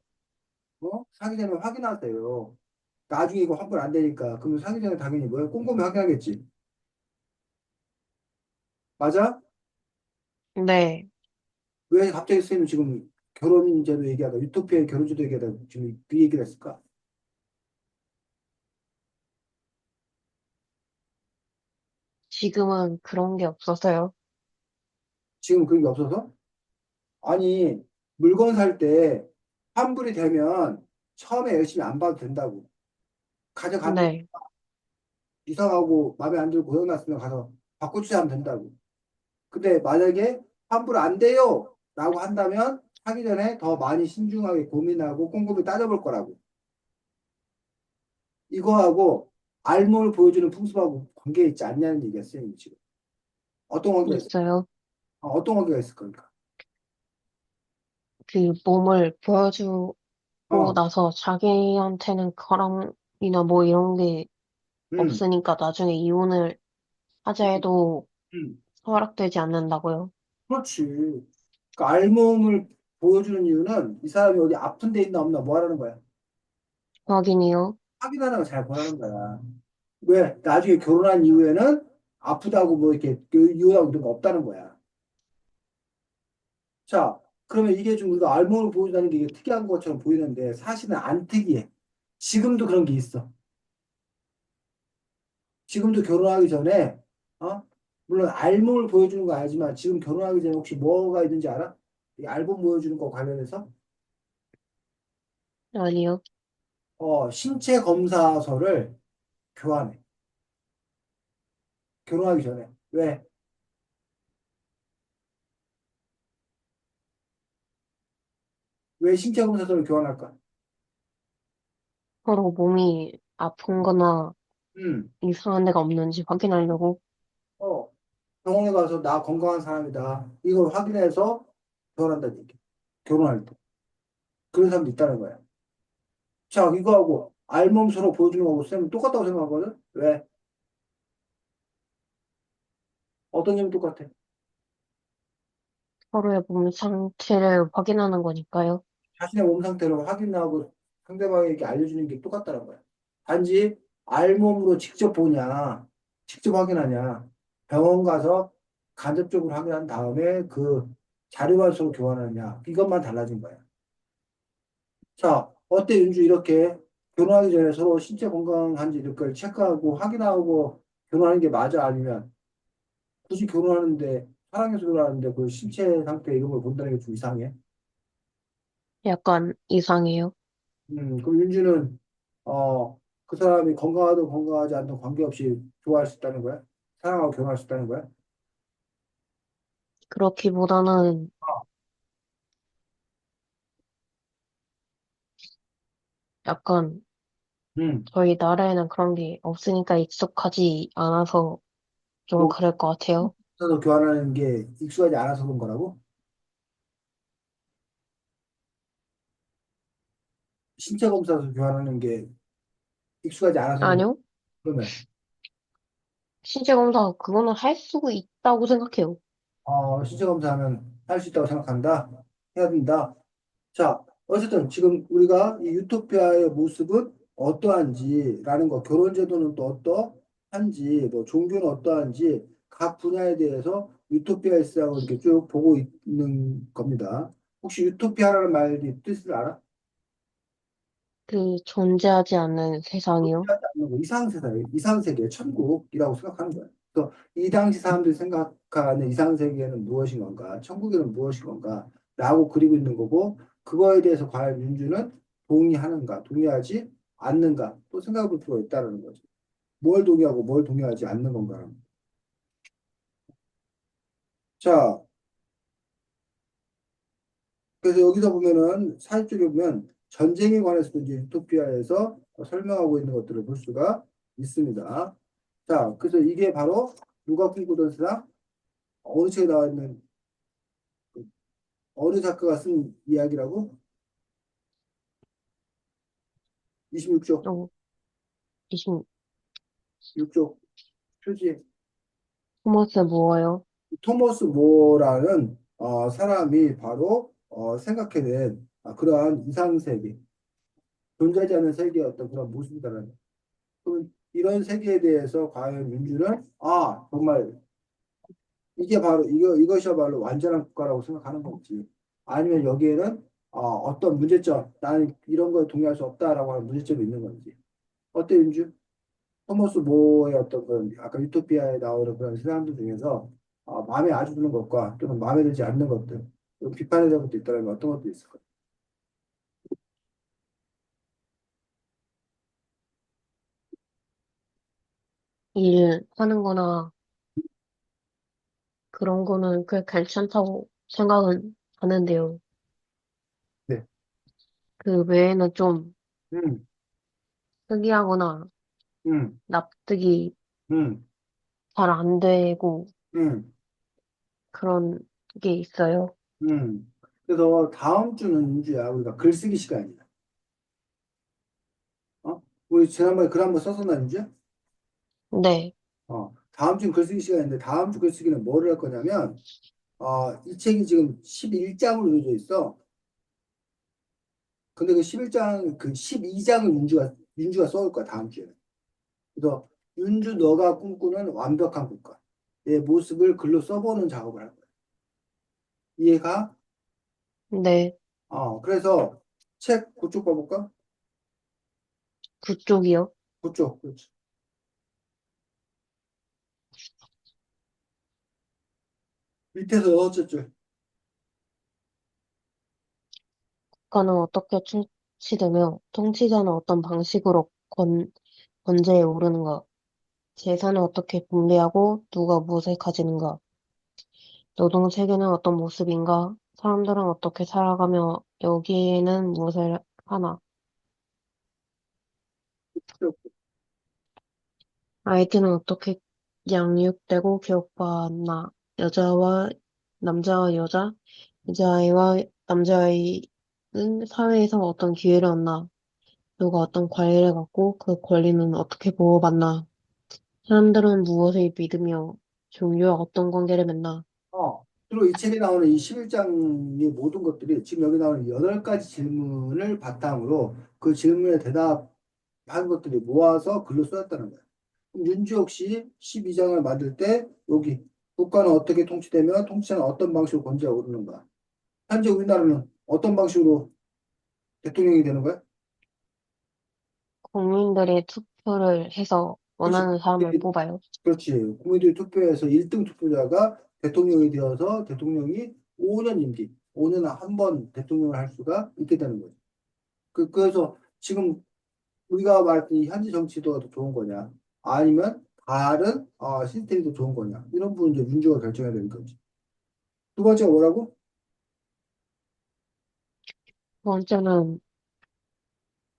사기 전에 확인하세요. 나중에 이거 환불 안 되니까. 그러면 사기 전에 당연히 뭐야? 꼼꼼히 확인하겠지. 맞아? 네, 왜 갑자기 선생님 지금 결혼제도 얘기하다, 유토피아의 결혼제도 얘기하다 지금 그 얘기를 했을까? 지금은 그런 게 없어서요. 지금 그런 게 없어서? 아니, 물건 살 때 환불이 되면 처음에 열심히 안 봐도 된다고. 가져갔는데 네, 이상하고 마음에 안 들고 고장났으면 가서 바꿔주자 하면 된다고. 근데 만약에 환불 안 돼요! 라고 한다면 사기 전에 더 많이 신중하게 고민하고 꼼꼼히 따져볼 거라고. 이거하고 알몸을 보여주는 풍습하고 관계 있지 않냐는 얘기야, 쌤이 지금. 어떤 관계가 있어? 있어요. 어떤 관계가 있을 겁니까? 그 몸을 보여주고 어, 나서 자기한테는 그랑이나 뭐 이런 게 음, 없으니까 나중에 이혼을 하자 음, 해도 음. 허락되지 않는다고요. 그렇지. 그 알몸을 보여주는 이유는 이 사람이 어디 아픈 데 있나 없나 뭐 하라는 거야. 확인이요. 확인하는 거 잘 보라는 거야. 왜? 나중에 결혼한 이후에는 아프다고 뭐 이렇게 이혼하고 이런 거 없다는 거야. 자, 그러면 이게 좀 우리가 알몸을 보여준다는 게 이게 특이한 것처럼 보이는데 사실은 안 특이해. 지금도 그런 게 있어. 지금도 결혼하기 전에, 어? 물론 알몸을 보여주는 거 알지만 지금 결혼하기 전에 혹시 뭐가 있는지 알아? 이 알몸 보여주는 거 관련해서? 아니요. 신체 검사서를 교환해. 결혼하기 전에. 왜? 왜 신체 검사서를 교환할까? 서로 몸이 아픈 거나 음, 이상한 데가 없는지 확인하려고. 어, 병원에 가서 나 건강한 사람이다. 이걸 확인해서 결혼한다는 얘기. 결혼할 때. 그런 사람도 있다는 거야. 자, 이거하고 알몸 서로 보여주는 거하고 쌤은 똑같다고 생각하거든? 왜? 어떤 점이 똑같아? 서로의 몸 상태를 확인하는 거니까요. 자신의 몸 상태를 확인하고 상대방에게 알려주는 게 똑같다는 거야. 단지 알몸으로 직접 보냐, 직접 확인하냐, 병원 가서 간접적으로 확인한 다음에 그 자료만 서로 교환하냐, 이것만 달라진 거야. 자, 어때, 윤주? 이렇게 결혼하기 전에 서로 신체 건강한지 이걸 체크하고 확인하고 결혼하는 게 맞아? 아니면 굳이 결혼하는데, 사랑해서 결혼하는데 그 신체 상태 이런 걸 본다는 게 좀 이상해? 약간 이상해요. 그럼 윤주는 그 사람이 건강하든 건강하지 않든 관계없이 좋아할 수 있다는 거야? 사랑하고 결혼할 수 있다는 거야? 그렇기보다는 약간 음, 저희 나라에는 그런 게 없으니까 익숙하지 않아서 좀 뭐, 그럴 것 같아요. 서로 교환하는 게 익숙하지 않아서 그런 거라고? 신체 검사에서 교환하는 게 익숙하지 않아서 그런 거. 아니요. 그러면, 신체 검사 그거는 할 수 있다고 생각해요. 신체 검사하면 할 수 있다고 생각한다? 해야 된다? 자, 어쨌든 지금 우리가 이 유토피아의 모습은 어떠한지라는 거, 결혼 제도는 또 어떠한지, 뭐 종교는 어떠한지 각 분야에 대해서 유토피아이스라고 이렇게 쭉 보고 있는 겁니다. 혹시 유토피아라는 말이 뜻을 알아? 그 존재하지 않는 세상이요? 존재하지 않는 거, 이상세상이에요. 이상세계, 천국이라고 생각하는 거예요. 그래서 이 당시 사람들이 생각하는 이상세계는 무엇인 건가, 천국에는 무엇인 건가, 라고 그리고 있는 거고, 그거에 대해서 과연 윤주는 동의하는가, 동의하지 않는가, 또 생각해 볼 필요가 있다는 거죠. 뭘 동의하고 뭘 동의하지 않는 건가. 자, 그래서 여기서 보면은 사회 쪽에 보면 전쟁에 관해서도 이제 유토피아에서 설명하고 있는 것들을 볼 수가 있습니다. 자, 그래서 이게 바로 누가 꿈꾸던 세상, 어느 책에 나와 있는 어느 작가가 쓴 이야기라고? 26쪽, 어, 이신, 6쪽 표지. 토머스 뭐예요? 토머스 모어라는 사람이 바로 생각해낸 그러한 이상세계, 존재하지 않는 세계의 어떤 그런 모습이다라는 거예요. 그럼 이런 세계에 대해서 과연 민주는 정말 이게 바로 이것이야말로 완전한 국가라고 생각하는 건지 아니면 여기에는 어떤 문제점 나는 이런 거에 동의할 수 없다라고 하는 문제점이 있는 건지 어때 윤주? 토머스 모어의 어떤 그런 아까 유토피아에 나오는 그런 사람들 중에서 마음에 아주 드는 것과 또는 마음에 들지 않는 것들 그리고 비판에 대한 것도 있다면 어떤 것도 있을까요? 일하는 거나 그런 거는 꽤 괜찮다고 생각은 하는데요. 네. 그 외에는 좀 음, 특이하거나 음, 납득이 음, 잘 안 되고 음, 그런 게 있어요. 그래서 다음 주는 윤주야 우리가 글쓰기 시간이야. 어? 우리 지난번에 글 한번 썼었나 윤주야? 네, 다음 주는 글쓰기 시간인데 다음 주 글쓰기는 뭐를 할 거냐면 이 책이 지금 11장으로 이루어져 있어. 근데 그 11장 그 12장을 윤주가 써올 거야 다음 주에. 그래서 윤주 너가 꿈꾸는 완벽한 국가 의 모습을 글로 써보는 작업을 할 거야. 이해가? 네, 그래서 책 그쪽 봐볼까? 그쪽이요. 그쪽 그렇지. 밑에서 어쨌죠. 국가는 어떻게 통치되며 통치자는 어떤 방식으로 권제에 오르는가? 재산을 어떻게 분배하고 누가 무엇을 가지는가? 노동 세계는 어떤 모습인가? 사람들은 어떻게 살아가며 여기에는 무엇을 하나? 아이들은 어떻게 양육되고 교육받나? 여자와 남자와 여자, 여자아이와 남자아이는 사회에서 어떤 기회를 얻나? 누가 어떤 권리를 갖고 그 권리는 어떻게 보호받나? 사람들은 무엇을 믿으며 종교와 어떤 관계를 맺나? 그리고 이 책에 나오는 이 11장의 모든 것들이 지금 여기 나오는 8가지 질문을 바탕으로 그 질문에 대답한 것들이 모아서 글로 쓰였다는 거예요. 그럼 윤주 역시 12장을 만들 때 여기 국가는 어떻게 통치되며 통치자는 어떤 방식으로 권제에 오르는가? 현재 우리나라는 어떤 방식으로 대통령이 되는 거야? 국민들이 투표를 해서 그렇지. 원하는 사람을 뽑아요. 그렇지. 국민들이 투표해서 1등 투표자가 대통령이 되어서 대통령이 5년 임기, 5년에 한 번 대통령을 할 수가 있게 되는 거죠. 그래서 지금 우리가 말했던 이 현지 정치도 더 좋은 거냐, 아니면 다른 시스템이 더 좋은 거냐, 이런 부분 이제 민주가 결정해야 되는 거지. 두 번째가 뭐라고? 두 번째는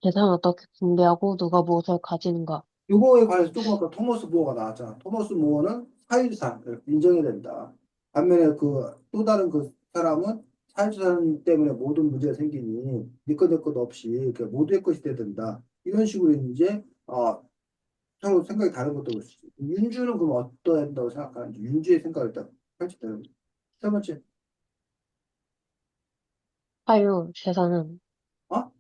재산을 어떻게 분배하고 누가 무엇을 가지는가. 이거에 관해서 조금 아까 토머스 모어가 나왔잖아. 토머스 모어는 사유재산을 인정해야 된다. 반면에 그 또 다른 그 사람은 사유재산 때문에 모든 문제가 생기니 니꺼 내 것 없이 모두의 것이 돼야 된다. 이런 식으로 이제 서로 생각이 다른 것도 볼수 있지. 윤주는 그럼 어떠해야 된다고 생각하는지 윤주의 생각을 일단 펼치다. 세 번째, 사유, 재산은,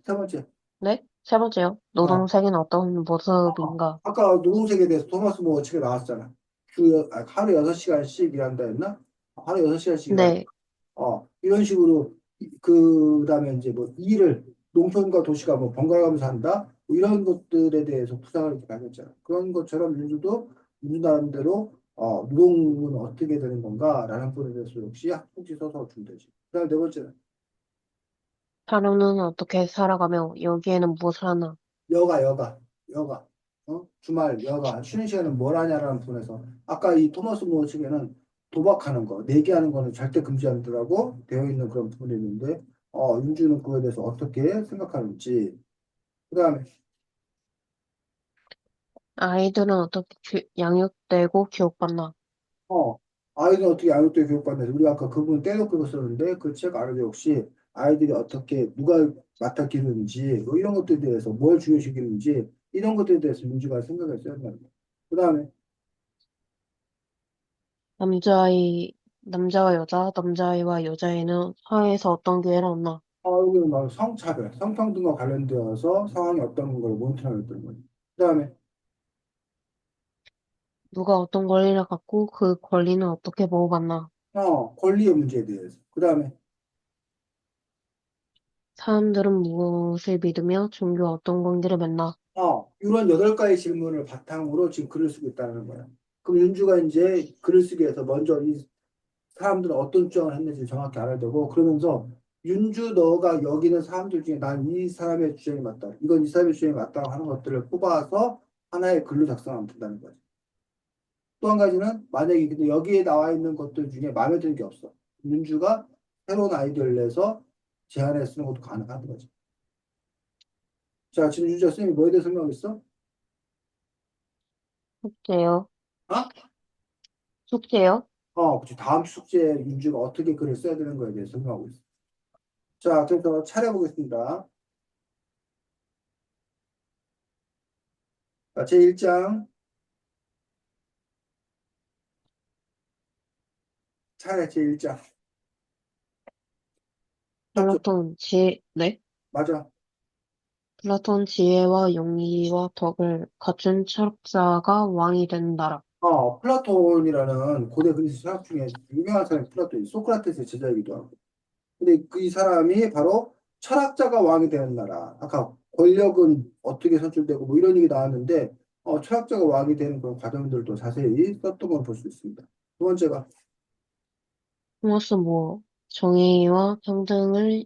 세 번째. 네? 세 번째요. 노동 어, 세계는 어떤 모습인가. 아까 노동색에 대해서 토마스 모어 책에 나왔잖아. 하루 6시간씩 일한다 했나? 하루 6시간씩 일한다. 네, 이런 식으로, 그 다음에 이제 뭐 일을, 농촌과 도시가 뭐 번갈아 가면서 한다? 뭐 이런 것들에 대해서 부상을 이렇게 많이 했잖아. 그런 것처럼 민주도 민주 나름대로, 노동은 어떻게 되는 건가라는 부분에 대해서 역시 혹시 써서 주면 되지. 그 다음 네 번째는, 하루는 어떻게 살아가며 여기에는 무엇을 하나? 여가. 주말, 여가. 쉬는 시간은 뭘 하냐라는 부분에서. 아까 이 토마스 모어 측에는 도박하는 거, 내기하는 거는 절대 금지한다고 되어 있는 그런 부분이 있는데, 윤주는 그거에 대해서 어떻게 생각하는지. 그 다음에, 아이들은 어떻게 양육되고 교육받나? 어, 아이들 어떻게 양육돼 교육받는지. 우리가 아까 그 부분 떼놓고 읽었었는데, 그 책 아래도 역시 아이들이 어떻게, 누가 맡아 기르는지, 뭐 이런 것들에 대해서 뭘 중요시키는지, 이런 것들에 대해서 윤주가 생각을 써야 된다. 그 다음에, 남자아이, 남자와 여자, 남자아이와 여자아이는 사회에서 어떤 기회를 얻나? 여기는 바로 성차별, 성평등과 관련되어서 상황이 어떤 걸 모니터링했던 거예요. 그다음에 누가 어떤 권리를 갖고 그 권리는 어떻게 보호받나? 권리의 문제에 대해서. 그다음에 사람들은 무엇을 믿으며 종교와 어떤 관계를 맺나? 이런 8가지 질문을 바탕으로 지금 글을 쓰고 있다는 거예요. 그럼 윤주가 이제 글을 쓰기 위해서 먼저 이 사람들은 어떤 주장을 했는지 정확히 알아야 되고 그러면서 윤주 너가 여기는 사람들 중에 난 이 사람의 주장이 맞다. 이건 이 사람의 주장이 맞다고 하는 것들을 뽑아서 하나의 글로 작성하면 된다는 거죠. 또 한 가지는 만약에 근데 여기에 나와 있는 것들 중에 마음에 드는 게 없어. 윤주가 새로운 아이디어를 내서 제안해 쓰는 것도 가능한 거지. 자, 지금 윤주가 선생님이 뭐에 대해 설명하겠어? 숙제요. 어? 숙제요? 그치. 다음 주 숙제에 윤주가 어떻게 글을 써야 되는 거에 대해서 설명하고 있어. 자, 그래서 차려보겠습니다. 자, 제1장 차례 제1장. 첫 줄. 네? 맞아. 플라톤 지혜와 용기와 덕을 갖춘 철학자가 왕이 된 나라. 플라톤이라는 고대 그리스 철학 중에 유명한 사람이 플라톤이 소크라테스의 제자이기도 하고. 근데 그 이 사람이 바로 철학자가 왕이 되는 나라. 아까 권력은 어떻게 선출되고 뭐 이런 얘기 나왔는데, 철학자가 왕이 되는 그런 과정들도 자세히 썼던 걸 볼 수 있습니다. 두 번째가, 토마스 모어, 정의와 평등을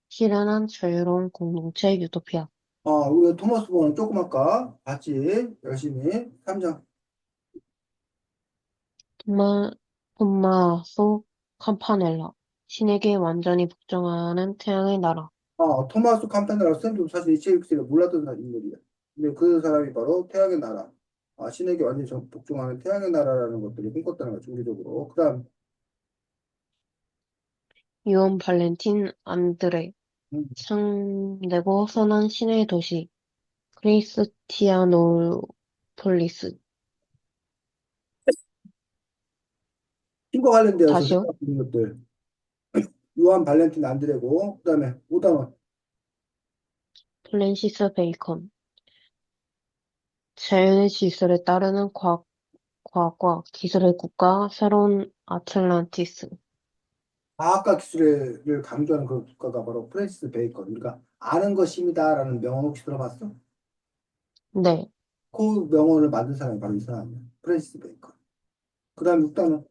실현한 자유로운 공동체 유토피아. 우리가 토마스 보는 조금 아까 봤지? 열심히. 3장. 토마, 토마소 campanella, 신에게 완전히 복종하는 태양의 나라. 토마스 캄파네라 쌤도 사실 이 책을 몰랐던 인물이야. 근데 그 사람이 바로 태양의 나라. 신에게 완전히 복종하는 태양의 나라라는 것들을 꿈꿨다는 거야, 종교적으로. 그 다음, 요한 발렌틴 안드레, 창대고 선한 신의 도시, 크리스티아노폴리스. 힘과 관련되어서 다시요. 생각하는 것들. 요한 발렌틴 안드레고, 그 다음에 오단원. 프랜시스 베이컨. 자연의 질서를 따르는 과학과 기술의 국가, 새로운 아틀란티스. 과학과 기술을 강조하는 그런 국가가 바로 프랜시스 베이컨. 그러니까 아는 것입니다라는 명언 혹시 들어봤어? 네. 그 명언을 만든 사람이 바로 이 사람이야. 프랜시스 베이컨. 그 다음 6단은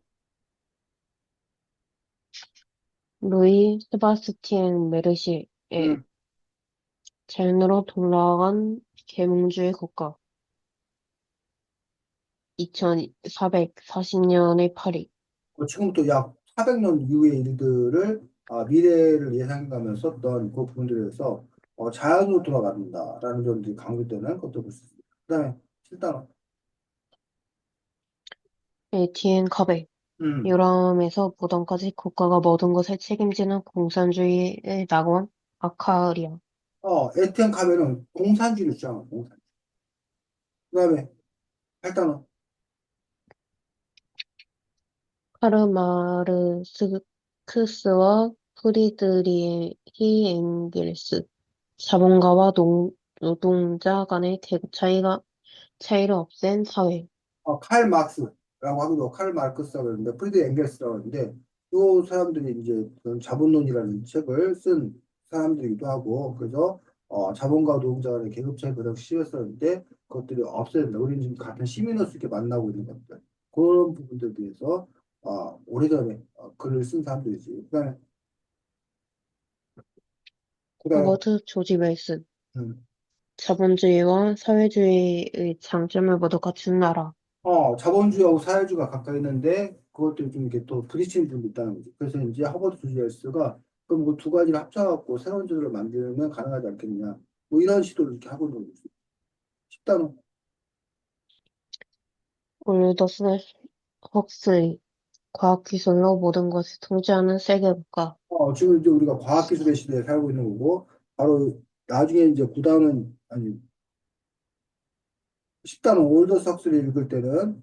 루이 세바스티엔 메르시의 자연으로 돌아간 계몽주의 국가. 2440년의 파리. 지금부터 약 400년 이후의 일들을 미래를 예상해가면서 썼던 그 부분들에서 자연으로 돌아간다라는 점들이 강조되는 것도 볼 수 있습니다. 그 다음에 7단원. 에티엔 카베. 음. 유람에서 무덤까지 국가가 모든 것을 책임지는 공산주의의 낙원 아카리아. 에티엔 카메는 공산주의를 주장한 공산. 그 다음에 8단원. 카르마르크스와 프리드리히 엥겔스. 자본가와 노동자 간의 차이를 없앤 사회. 칼 막스라는 하기도 칼 마르크스라고 그러는데 프리드 엥겔스라고 하는데 이 사람들이 이제 그런 자본론이라는 책을 쓴 사람들이기도 하고 그래서 자본가 노동자 간의 계급 차이 그렇게 심했었는데 그것들이 없어야 된다. 우리는 지금 같은 시민으로서 이렇게 만나고 있는 것들 그런 부분들에 대해서 오래전에 글을 쓴 사람들이지. 그다음에 로버트 조지 웨이슨. 음, 자본주의와 사회주의의 장점을 모두 갖춘 나라. 자본주의하고 사회주의가 가까이 있는데 그것들이 좀 이렇게 또 부딪히는 부분이 있다는 거죠. 그래서 이제 하버드 조지아스가 그럼 그 두 가지를 합쳐갖고 새로운 제도를 만들면 가능하지 않겠냐. 뭐 이런 시도를 이렇게 하고 있는 거죠. 쉽다는. 올더스 헉슬리. 과학기술로 모든 것을 통제하는 세계 국가. 지금 이제 우리가 과학기술의 시대에 살고 있는 거고 바로 나중에 이제 구단은 아니 10단원 올더 석스를 읽을 때는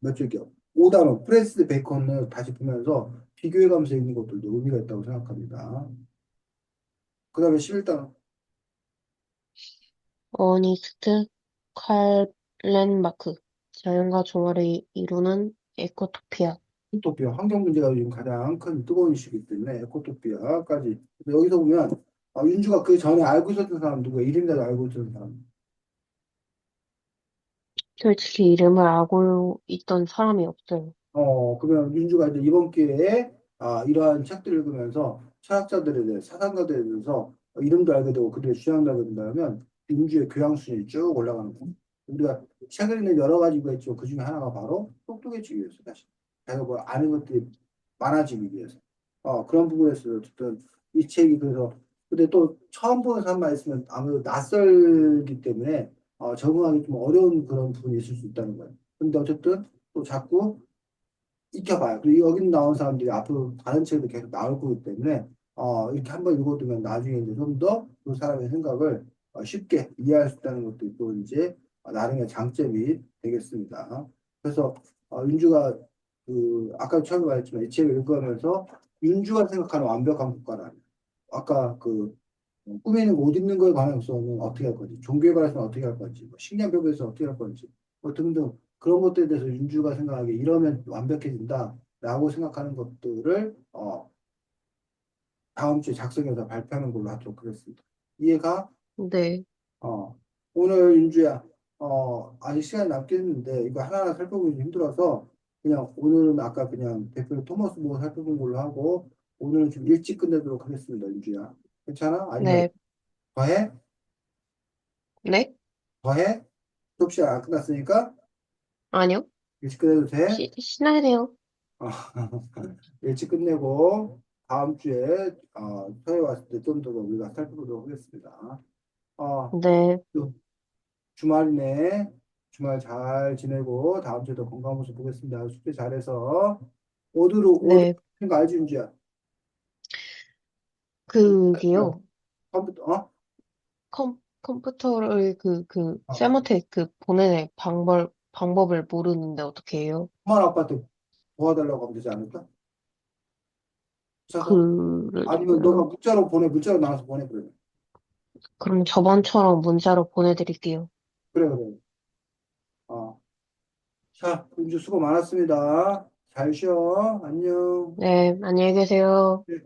몇 쪽이요? 5단원 프랜시스 베이컨을 다시 보면서 비교해가면서 읽는 것들도 의미가 있다고 생각합니다. 그 다음에 11단원 어니스트 칼렌마크. 자연과 조화를 이루는 에코토피아. 에코토피아 환경 문제가 요즘 가장 큰 뜨거운 이슈이기 때문에 에코토피아까지 여기서 보면 윤주가 그 전에 알고 있었던 사람 누구야? 이름이라도 알고 있었던 사람. 솔직히 이름을 알고 있던 사람이 없어요. 그러면 민주가 이제 이번 기회에 이러한 책들을 읽으면서 철학자들에 대해 사상가들에 대해서 이름도 알게 되고 그들의 주장도 알게 된다면 민주의 교양 수준이 쭉 올라가는 거예요. 우리가 책을 읽는 여러 가지가 있죠. 그 중에 하나가 바로 똑똑해지기 위해서 다시. 그래서 뭐 아는 것들이 많아지기 위해서. 그런 부분에서 어쨌든 이 책이 그래서 근데 또 처음 보는 사람만 있으면 아무래도 낯설기 때문에 적응하기 좀 어려운 그런 부분이 있을 수 있다는 거예요. 근데 어쨌든 또 자꾸 익혀봐요. 그리고 여기 나온 사람들이 앞으로 다른 책도 계속 나올 거기 때문에 이렇게 한번 읽어두면 나중에 이제 좀 더 그 사람의 생각을 쉽게 이해할 수 있다는 것도 또 이제 나름의 장점이 되겠습니다. 그래서 윤주가 그 아까 처음에 말했지만 이 책을 읽으면서 윤주가 생각하는 완벽한 국가라는 아까 그 꾸미는 옷 입는 거에 관해서는 어떻게 할 건지, 종교에 관해서는 어떻게 할 건지, 뭐 식량법에서 어떻게 할 건지, 뭐 등등 그런 것들에 대해서 윤주가 생각하기에 이러면 완벽해진다라고 생각하는 것들을 다음 주에 작성해서 발표하는 걸로 하도록 하겠습니다. 이해가? 네, 오늘 윤주야, 아직 시간이 남긴 했는데 이거 하나하나 살펴보기 힘들어서 그냥 오늘은 아까 그냥 대표 토머스 보고 살펴본 걸로 하고 오늘은 좀 일찍 끝내도록 하겠습니다, 윤주야. 괜찮아? 아니면 네, 더해? 네? 더해? 수업 시간 안 끝났으니까 아니요. 일찍 끝내도 돼? 신나야 돼요. 어, 일찍 끝내고 다음 주에 토요일 왔을 때 좀 더 우리가 살펴보도록 하겠습니다. 네, 또 주말이네. 주말 잘 지내고 다음 주에도 건강한 모습 보겠습니다. 숙제 잘해서 오드로 네. 거 알지, 윤지야? 그게요. 컴퓨터, 컴퓨터를 어. 쌤한테 보내는 방법을 모르는데 어떻게 해요? 엄마 아빠한테 도와달라고 하면 되지 않을까? 찾아. 아니면 너가 그러면, 문자로 보내, 문자로 나눠서 보내, 그러면. 그럼 저번처럼 문자로 보내드릴게요. 그래, 그래. 어. 자, 윤주 수고 많았습니다. 잘 쉬어. 안녕. 네, 안녕히 계세요. 네.